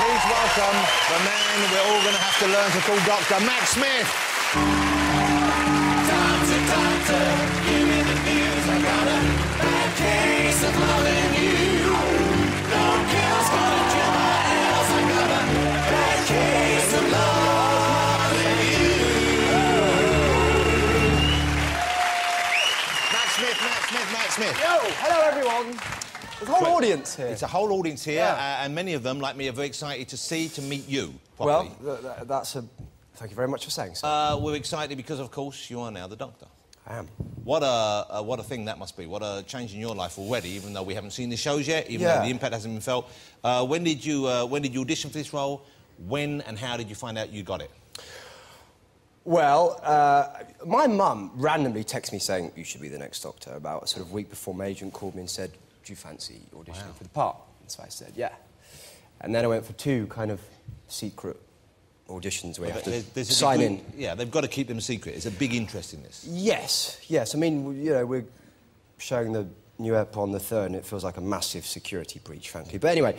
Please welcome the man we're all going to have to learn to call Dr. Matt Smith. Doctor, give me the news. I got a bad case of loving you. No girl's gonna kill my ass. I got a bad case of loving you. Matt Smith. Yo, hello everyone. There's a whole audience here. It's a whole audience here, and many of them, like me, are very excited to meet you properly. Well, that's a... Thank you very much for saying so. We're excited because, of course, you are now the Doctor. I am. What a thing that must be. What a change in your life already, even though we haven't seen the shows yet, even though the impact hasn't been felt. When did you audition for this role? When and how did you find out you got it? Well, my mum randomly texted me saying, you should be the next Doctor, about a sort of week before my agent called me and said, do you fancy auditioning for the part? And so I said, yeah. And then I went for 2 kind of secret auditions where you have to sign in. Yeah, they've got to keep them a secret. There's a big interest in this. Yes. I mean, you know, we're showing the new ep on the 3rd and it feels like a massive security breach, frankly. But anyway,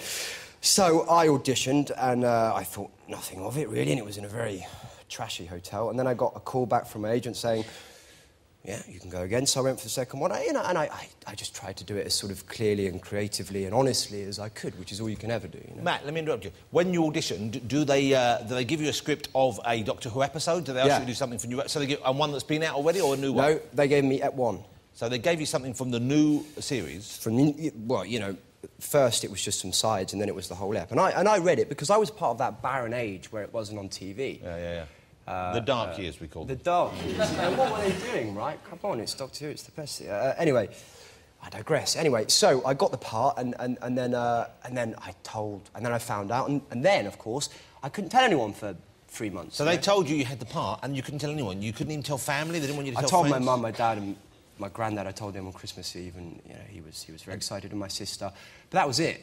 so I auditioned and I thought nothing of it, really, and it was in a very trashy hotel. And then I got a call back from my agent saying, yeah, you can go again. So I went for the second one. I just tried to do it as sort of clearly and creatively and honestly as I could, which is all you can ever do, you know? Matt, let me interrupt you. When you audition, do they give you a script of a Doctor Who episode? Do they ask you to do something from new... So they give one that's been out already or a new one? No, they gave me Ep 1. So they gave you something from the new series? Well, you know, first it was just some sides and then it was the whole ep. And I read it because I was part of that barren age where it wasn't on TV. Yeah. The dark years, we call them. The dark years. What were they doing, right? Come on, it's Doctor Who, it's the best. Anyway, I digress. Anyway, so I got the part, and then I found out, and then, of course, I couldn't tell anyone for 3 months. So they told you had the part, and you couldn't tell anyone? You couldn't even tell family? They didn't want you to tell friends? I told my mum, my dad, and my granddad. I told him on Christmas Eve, and, you know, he was very excited, and my sister. But that was it.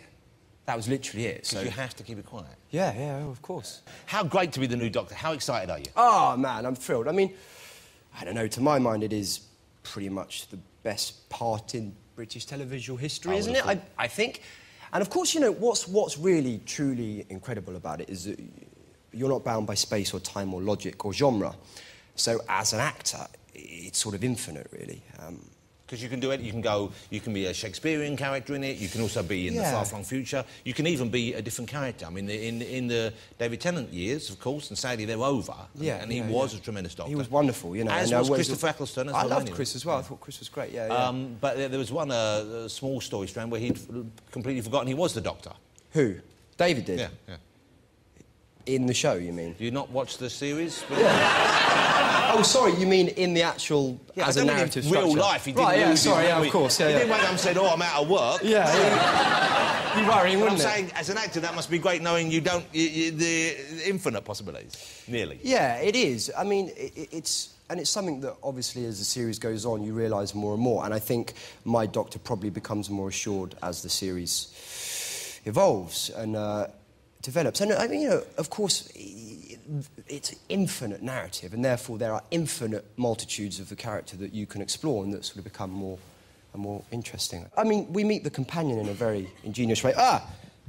That was literally it. So you have to keep it quiet. Yeah, of course. How great to be the new Doctor. How excited are you? Oh, man, I'm thrilled. I mean, I don't know, to my mind, it is pretty much the best part in British televisual history, isn't it? I think. And, of course, you know, what's really, truly incredible about it is that you're not bound by space or time or logic or genre. So, as an actor, it's sort of infinite, really. Because you can do it, you can be a Shakespearean character in it, you can also be in the far-flung future, you can even be a different character. I mean, in the David Tennant years, of course, and sadly they're over, and he was a tremendous Doctor. He was wonderful, you know. As was Christopher Eccleston. I loved Chris as well, I thought Chris was great, But there was one small story strand where he'd completely forgotten he was the Doctor. Who? David did? Yeah. In the show, you mean? Do you not watch the series? Oh, sorry, you mean in the actual, as a narrative structure? Real life, he didn't lose of course, He didn't wake up and said, oh, I'm out of work. Yeah. Be worrying, wouldn't it? I'm saying, as an actor, that must be great knowing you don't... the infinite possibilities, nearly. Yeah, it is. I mean, it's something that, obviously, as the series goes on, you realise more and more, and I think my Doctor probably becomes more assured as the series evolves and develops. And, I mean, you know, of course... It's infinite narrative, and therefore there are infinite multitudes of the character that you can explore and that sort of become more and more interesting. I mean, we meet the companion in a very ingenious way. I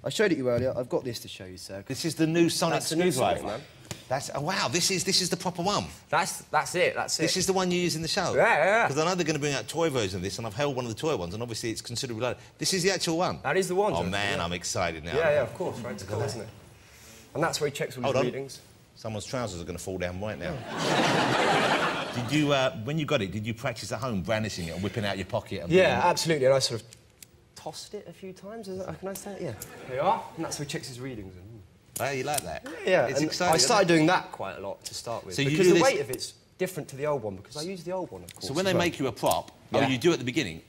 showed it you earlier. I've got this to show you, sir. This is the new Sonic screwdriver, man. Wow, this is the proper one. That's it. This is the one you use in the show? Yeah. Because I know they're going to bring out a toy version of this, and I've held one of the toy ones, and obviously it's considerably larger. This is the actual one? That is the one. Oh, man, I'm excited now. Yeah, of course, right? It's cool, isn't it? And that's where he checks all his readings. Someone's trousers are going to fall down right now. Did you, when you got it, did you practice at home brandishing it and whipping out your pocket? And absolutely. And I sort of tossed it a few times. Can I say it? Yeah. There you are. And that's how he checks his readings. Oh, you like that? Yeah. It's exciting. I started doing that quite a lot to start with. So because the weight of it's different to the old one, because I use the old one, of course. So when they make you a prop, you do at the beginning,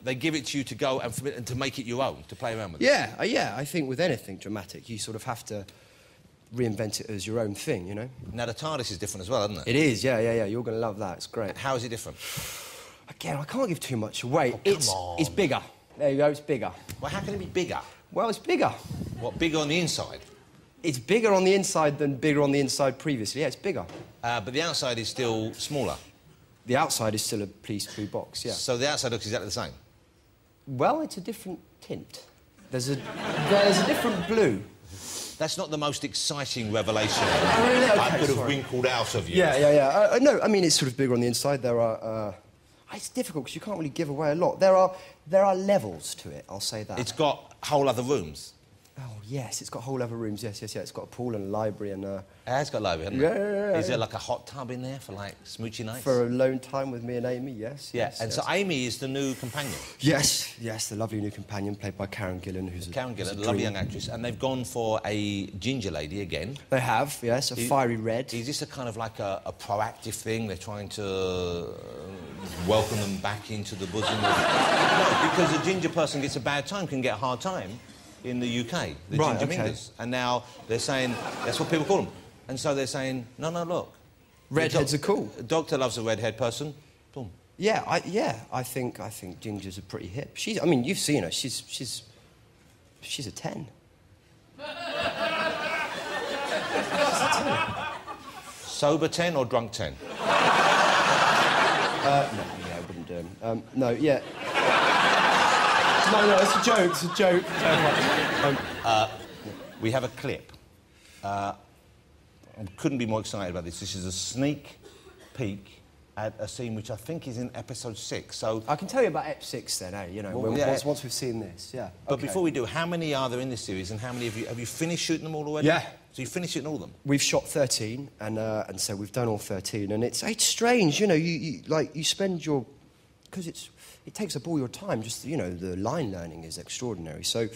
they give it to you to go and to make it your own, to play around with it? Yeah. I think with anything dramatic, you sort of have to reinvent it as your own thing, you know? Now, the TARDIS is different as well, isn't it? It is, yeah. You're going to love that. It's great. How is it different? Again, I can't give too much away. Oh, come on. It's bigger. There you go, it's bigger. Well, how can it be bigger? Well, it's bigger. What, bigger on the inside? It's bigger on the inside than bigger on the inside previously. Yeah, it's bigger. But the outside is still smaller? The outside is still a police blue box, yeah. So the outside looks exactly the same? Well, it's a different tint. There's a different blue. That's not the most exciting revelation Oh, really? Okay, I could have sorry. wrinkled out of you. Yeah. No, I mean, it's sort of bigger on the inside. There are... it's difficult because you can't really give away a lot. There are levels to it, I'll say that. It's got whole other rooms. Oh, yes, it's got whole other rooms, yes. It's got a pool and a library and... It has got a library, hasn't it? Yeah. Is there like a hot tub in there for, like, smoochy nights? For alone time with me and Amy, yes. Yeah, yes, and so Amy is the new companion. Yes, the lovely new companion played by Karen Gillan, who's Karen Gillan, a lovely young actress, and they've gone for a ginger lady again. They have, yes, a fiery red. Is this a kind of like a proactive thing? They're trying to welcome them back into the bosom of... No, because a ginger person gets a bad time, can get a hard time in the UK, the Right, ginger okay. mingers. And now they're saying, that's what people call them. And so they're saying, no, look. Redheads are cool. A doctor loves a redhead person. Boom. Yeah, I think gingers are pretty hip. I mean, you've seen her. She's a 10. Sober 10 or drunk 10? No, I wouldn't do them. No, yeah. No, it's a joke. We have a clip. I couldn't be more excited about this. This is a sneak peek at a scene which I think is in episode 6. So I can tell you about Ep 6 then, eh? You know, Well, yeah. once we've seen this, yeah. But Okay. before we do, how many are there in this series, and how many have you finished shooting them all already? Yeah. So you finished shooting all of them? We've shot 13, and so we've done all 13, and it's strange, you know. You spend your, because it takes up all your time. Just the line learning is extraordinary. So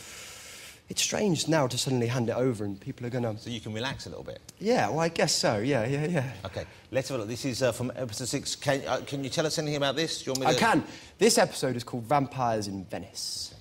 it's strange now to suddenly hand it over, and people are gonna. So you can relax a little bit. Yeah, well, I guess so. Yeah. Okay, let's have a look. This is from episode 6. Can you tell us anything about this? Do you want me I to... can. This episode is called Vampires in Venice.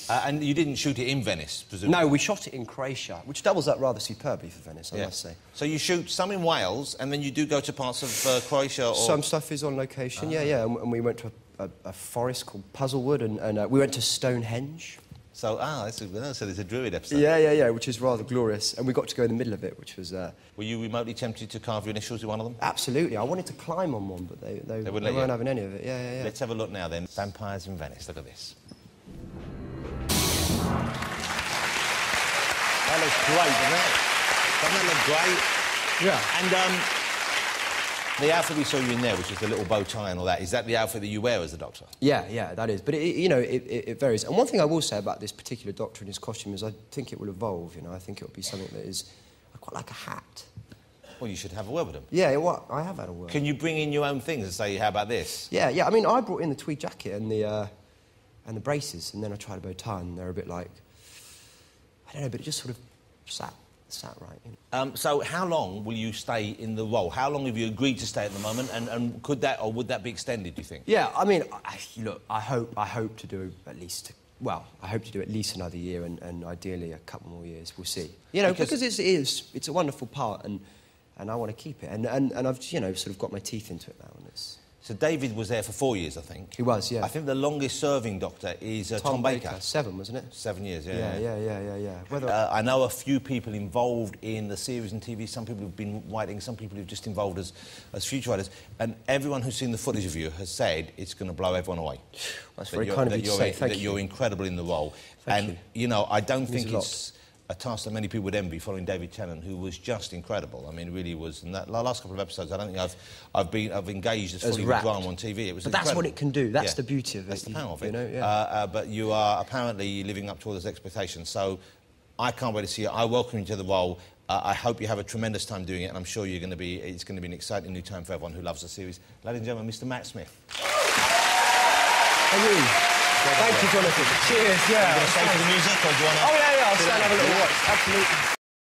And you didn't shoot it in Venice, presumably? No, we shot it in Croatia, which doubles up rather superbly for Venice, I must say. So you shoot some in Wales, and then you do go to parts of Croatia or... Some stuff is on location, yeah. And we went to a forest called Puzzlewood, and we went to Stonehenge. So, so there's a Druid episode. Yeah, which is rather glorious. And we got to go in the middle of it, which was... Were you remotely tempted to carve your initials in one of them? Absolutely. I wanted to climb on one, but they weren't having any of it. Yeah. Let's have a look now, then. Vampires in Venice. Look at this. That looks great, doesn't it? Doesn't that look great? Yeah. And the outfit we saw you in there, which is the little bow tie and all that, is that the outfit that you wear as a doctor? Yeah, that is. But, it varies. And one thing I will say about this particular doctor and his costume is I think it will evolve, you know. I think it will be something that is... I quite like a hat. Well, you should have a word with them. Yeah, well, I have had a word. Can you bring in your own things and say, how about this? Yeah. I mean, I brought in the tweed jacket and the braces, and then I tried a bow tie, and they're a bit like... I don't know, but it just sort of sat right. You know. So how long will you stay in the role? How long have you agreed to stay at the moment, and could that, or would that be extended, do you think? Yeah, I mean, look, I hope to do at least... Well, I hope to do at least another year and ideally a couple more years. We'll see. You know, because it's a wonderful part, and I want to keep it. And I've, sort of got my teeth into it now, and it's... So David was there for 4 years, I think. He was, yeah. I think the longest-serving doctor is Tom Baker. 7, wasn't it? 7 years, Yeah. I know a few people involved in the series and TV. Some people have been writing, some people who've just involved as future writers. And everyone who's seen the footage of you has said it's going to blow everyone away. That's very kind of you to say. Thank you. That you're incredible in the role. Thank you. I don't think it's a task that many people would envy, following David Tennant, who was just incredible. I mean, really was. And that last couple of episodes, I don't think I've engaged as fully with drama on TV. It was. But that's what it can do. That's the beauty of it. That's the power of it. Yeah. But you are apparently living up to all those expectations. So I can't wait to see it. I welcome you to the role. I hope you have a tremendous time doing it, and I'm sure it's going to be an exciting new time for everyone who loves the series. Ladies and gentlemen, Mr. Matt Smith. Thank you. Thank you, Jonathan. Cheers, yeah. Are you going to stay for the music, or do you want to... Oh, yeah, I'll stand and have a little watch. Absolutely.